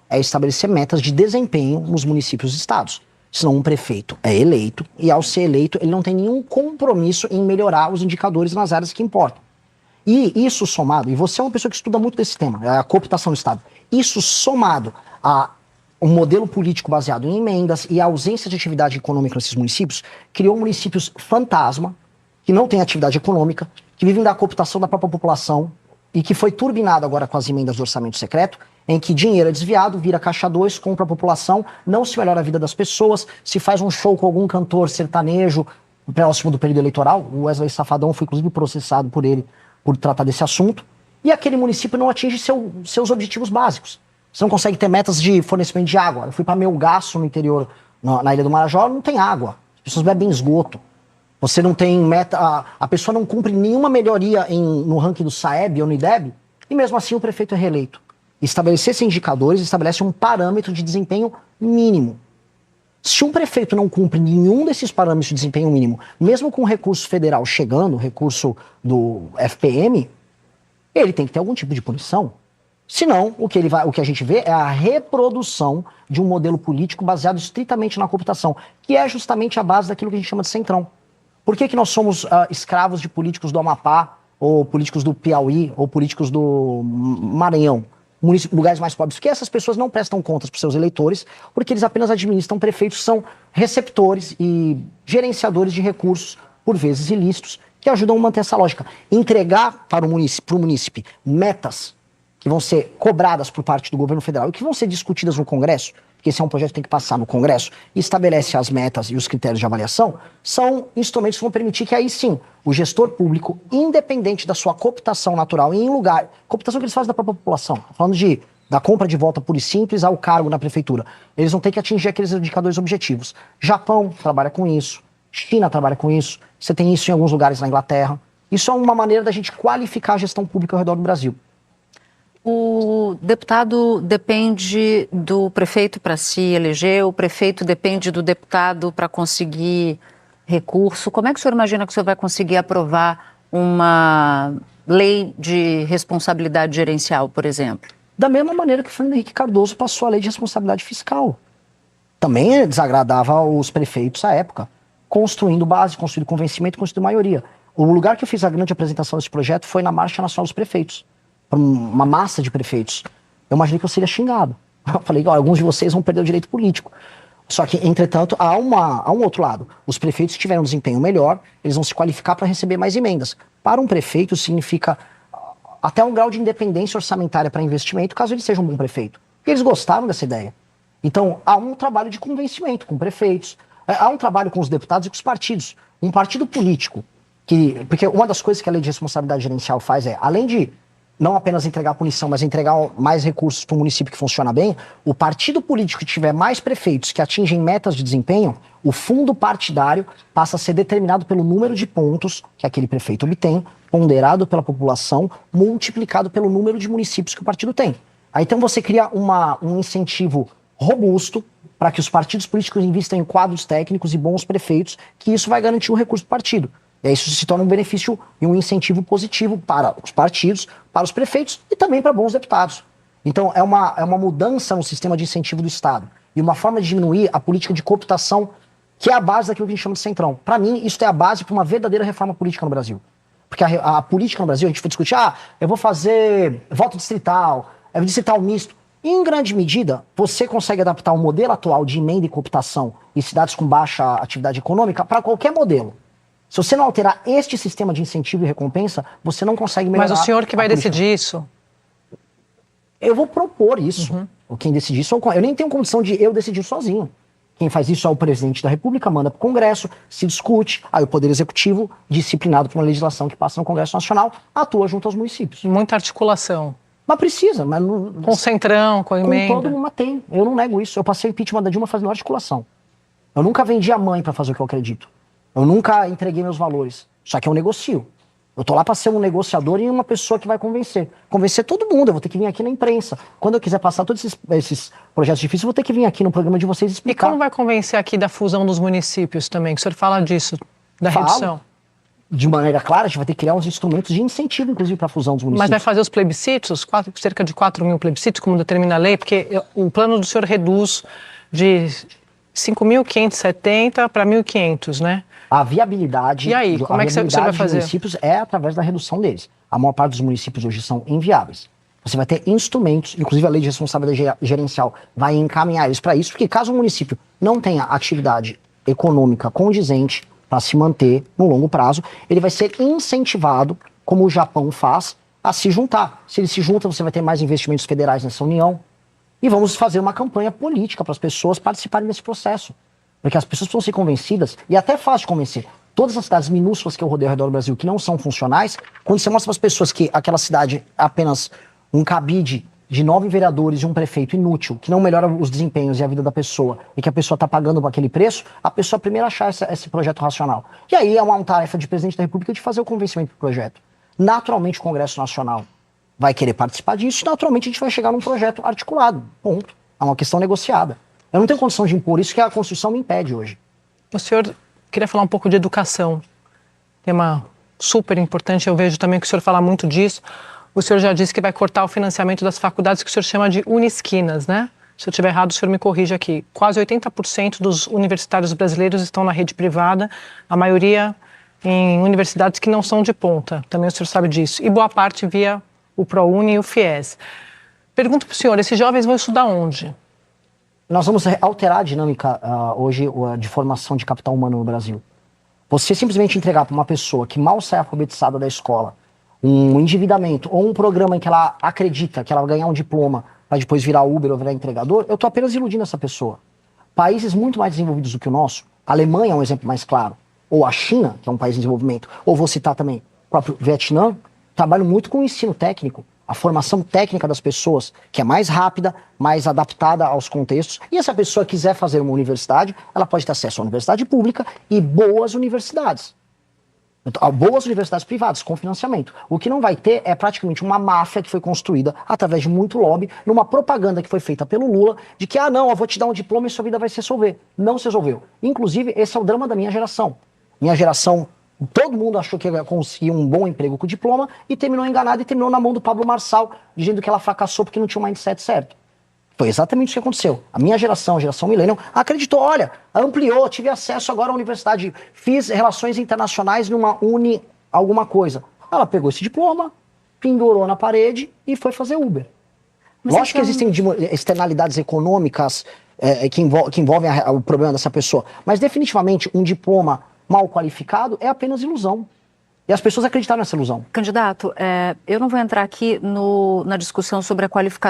é estabelecer metas de desempenho nos municípios e estados. Senão um prefeito é eleito e, ao ser eleito, ele não tem nenhum compromisso em melhorar os indicadores nas áreas que importam. E isso somado, e você é uma pessoa que estuda muito desse tema, a cooptação do Estado, isso somado a um modelo político baseado em emendas e a ausência de atividade econômica nesses municípios, criou municípios fantasma, que não têm atividade econômica, que vivem da cooptação da própria população e que foi turbinado agora com as emendas do orçamento secreto, em que dinheiro é desviado, vira caixa 2, compra a população, não se melhora a vida das pessoas, se faz um show com algum cantor sertanejo próximo do período eleitoral, o Wesley Safadão foi inclusive processado por ele por tratar desse assunto, e aquele município não atinge seus objetivos básicos. Você não consegue ter metas de fornecimento de água. Eu fui para Melgaço, no interior, na Ilha do Marajó, não tem água. As pessoas bebem esgoto. Você não tem meta, a pessoa não cumpre nenhuma melhoria no ranking do SAEB ou no IDEB, e mesmo assim o prefeito é reeleito. Estabelecer esses indicadores estabelece um parâmetro de desempenho mínimo. Se um prefeito não cumpre nenhum desses parâmetros de desempenho mínimo, mesmo com o recurso federal chegando, o recurso do FPM, ele tem que ter algum tipo de punição. Senão, o que a gente vê é a reprodução de um modelo político baseado estritamente na cooptação, que é justamente a base daquilo que a gente chama de centrão. Por que nós somos escravos de políticos do Amapá, ou políticos do Piauí, ou políticos do Maranhão? Lugares mais pobres, porque essas pessoas não prestam contas para os seus eleitores, porque eles apenas administram prefeitos, são receptores e gerenciadores de recursos, por vezes ilícitos, que ajudam a manter essa lógica. Entregar para o munícipe metas que vão ser cobradas por parte do governo federal e que vão ser discutidas no Congresso, porque esse é um projeto que tem que passar no Congresso, e estabelece as metas e os critérios de avaliação, são instrumentos que vão permitir que aí sim, o gestor público, independente da sua cooptação natural, em lugar, cooptação que eles fazem da própria população, falando da compra de volta pura e simples ao cargo na prefeitura, eles vão ter que atingir aqueles indicadores objetivos. Japão trabalha com isso, China trabalha com isso, você tem isso em alguns lugares na Inglaterra. Isso é uma maneira da gente qualificar a gestão pública ao redor do Brasil. O deputado depende do prefeito para se eleger, o prefeito depende do deputado para conseguir recurso. Como é que o senhor imagina que o senhor vai conseguir aprovar uma lei de responsabilidade gerencial, por exemplo? Da mesma maneira que o Fernando Henrique Cardoso passou a lei de responsabilidade fiscal. Também desagradava os prefeitos à época, construindo base, construindo convencimento, construindo maioria. O lugar que eu fiz a grande apresentação desse projeto foi na Marcha Nacional dos Prefeitos, para uma massa de prefeitos. Eu imaginei que eu seria xingado. Eu falei, alguns de vocês vão perder o direito político. Só que, entretanto, há um outro lado. Os prefeitos que tiverem um desempenho melhor, eles vão se qualificar para receber mais emendas. Para um prefeito, significa até um grau de independência orçamentária para investimento, caso ele seja um bom prefeito. Porque eles gostaram dessa ideia. Então, há um trabalho de convencimento com prefeitos, há um trabalho com os deputados e com os partidos. Um partido político, porque uma das coisas que a lei de responsabilidade gerencial faz é, além de não apenas entregar punição, mas entregar mais recursos para o município que funciona bem, o partido político que tiver mais prefeitos que atingem metas de desempenho, o fundo partidário passa a ser determinado pelo número de pontos que aquele prefeito obtém, ponderado pela população, multiplicado pelo número de municípios que o partido tem. Aí então você cria um incentivo robusto para que os partidos políticos invistam em quadros técnicos e bons prefeitos, que isso vai garantir o recurso do partido. E aí isso se torna um benefício e um incentivo positivo para os partidos, para os prefeitos e também para bons deputados. Então é uma mudança no sistema de incentivo do Estado e uma forma de diminuir a política de cooptação, que é a base daquilo que a gente chama de centrão. Para mim, isso é a base para uma verdadeira reforma política no Brasil. Porque a política no Brasil, a gente foi discutir, eu vou fazer voto distrital, distrital misto. E, em grande medida, você consegue adaptar o modelo atual de emenda e cooptação em cidades com baixa atividade econômica para qualquer modelo. Se você não alterar este sistema de incentivo e recompensa, você não consegue melhorar. Mas o senhor que vai decidir isso? Eu vou propor isso. Quem decide isso, eu nem tenho condição de eu decidir sozinho. Quem faz isso é o presidente da República, manda para o Congresso, se discute, aí o Poder Executivo, disciplinado por uma legislação que passa no Congresso Nacional, atua junto aos municípios. Muita articulação. Mas precisa. Mas não, com centrão, com emenda. Com todo mundo tem. Eu não nego isso. Eu passei o impeachment da Dilma fazendo articulação. Eu nunca vendi a mãe para fazer o que eu acredito. Eu nunca entreguei meus valores. Só que eu negocio. Eu tô lá para ser um negociador e uma pessoa que vai convencer. Convencer todo mundo. Eu vou ter que vir aqui na imprensa. Quando eu quiser passar todos esses projetos difíceis, eu vou ter que vir aqui no programa de vocês explicar. E como vai convencer aqui da fusão dos municípios também? Que o senhor fala disso, da redução? de maneira clara, a gente vai ter que criar uns instrumentos de incentivo, inclusive, para a fusão dos municípios. Mas vai fazer os plebiscitos, cerca de 4 mil plebiscitos, como determina a lei, porque o plano do senhor reduz de 5.570 para 1.500, né? A viabilidade, e aí, como é que você vai fazer? Dos municípios é através da redução deles. A maior parte dos municípios hoje são inviáveis. Você vai ter instrumentos, inclusive a lei de responsabilidade gerencial vai encaminhar eles para isso, porque caso o município não tenha atividade econômica condizente para se manter no longo prazo, ele vai ser incentivado, como o Japão faz, a se juntar. Se ele se junta, você vai ter mais investimentos federais nessa união. E vamos fazer uma campanha política para as pessoas participarem desse processo. Porque as pessoas precisam ser convencidas, e é até fácil de convencer. Todas as cidades minúsculas que eu rodei ao redor do Brasil, que não são funcionais, quando você mostra para as pessoas que aquela cidade é apenas um cabide de 9 vereadores e um prefeito inútil, que não melhora os desempenhos e a vida da pessoa, e que a pessoa está pagando aquele preço, a pessoa primeiro achar esse projeto racional. E aí é uma tarefa de presidente da República de fazer o convencimento do projeto. Naturalmente o Congresso Nacional vai querer participar disso, e naturalmente a gente vai chegar num projeto articulado. Ponto. É uma questão negociada. Eu não tenho condição de impor isso, que a Constituição me impede hoje. O senhor queria falar um pouco de educação. Tema super importante, eu vejo também que o senhor fala muito disso. O senhor já disse que vai cortar o financiamento das faculdades que o senhor chama de unisquinas, né? Se eu estiver errado, o senhor me corrige aqui. Quase 80% dos universitários brasileiros estão na rede privada, a maioria em universidades que não são de ponta. Também o senhor sabe disso. E boa parte via o ProUni e o FIES. Pergunto para o senhor, esses jovens vão estudar onde? Nós vamos alterar a dinâmica hoje de formação de capital humano no Brasil. Você simplesmente entregar para uma pessoa que mal sai alfabetizada da escola um endividamento ou um programa em que ela acredita que ela vai ganhar um diploma para depois virar Uber ou virar entregador, eu estou apenas iludindo essa pessoa. Países muito mais desenvolvidos do que o nosso, a Alemanha é um exemplo mais claro, ou a China, que é um país em desenvolvimento, ou vou citar também o próprio Vietnã, trabalham muito com o ensino técnico, a formação técnica das pessoas, que é mais rápida, mais adaptada aos contextos. E se a pessoa quiser fazer uma universidade, ela pode ter acesso à universidade pública e boas universidades. Então, boas universidades privadas, com financiamento. O que não vai ter é praticamente uma máfia que foi construída através de muito lobby, numa propaganda que foi feita pelo Lula, de que, não, eu vou te dar um diploma e sua vida vai se resolver. Não se resolveu. Inclusive, esse é o drama da minha geração. Minha geração, todo mundo achou que ia conseguir um bom emprego com o diploma e terminou enganado e terminou na mão do Pablo Marçal, dizendo que ela fracassou porque não tinha um mindset certo. Foi exatamente isso que aconteceu. A minha geração, a geração millennial, acreditou, olha, ampliou, tive acesso agora à universidade, fiz relações internacionais numa uni alguma coisa. Ela pegou esse diploma, pendurou na parede e foi fazer Uber. Lógico que existem externalidades econômicas que envolvem o problema dessa pessoa, mas definitivamente um diploma mal qualificado é apenas ilusão. E as pessoas acreditaram nessa ilusão. Candidato, eu não vou entrar aqui na discussão sobre a qualificação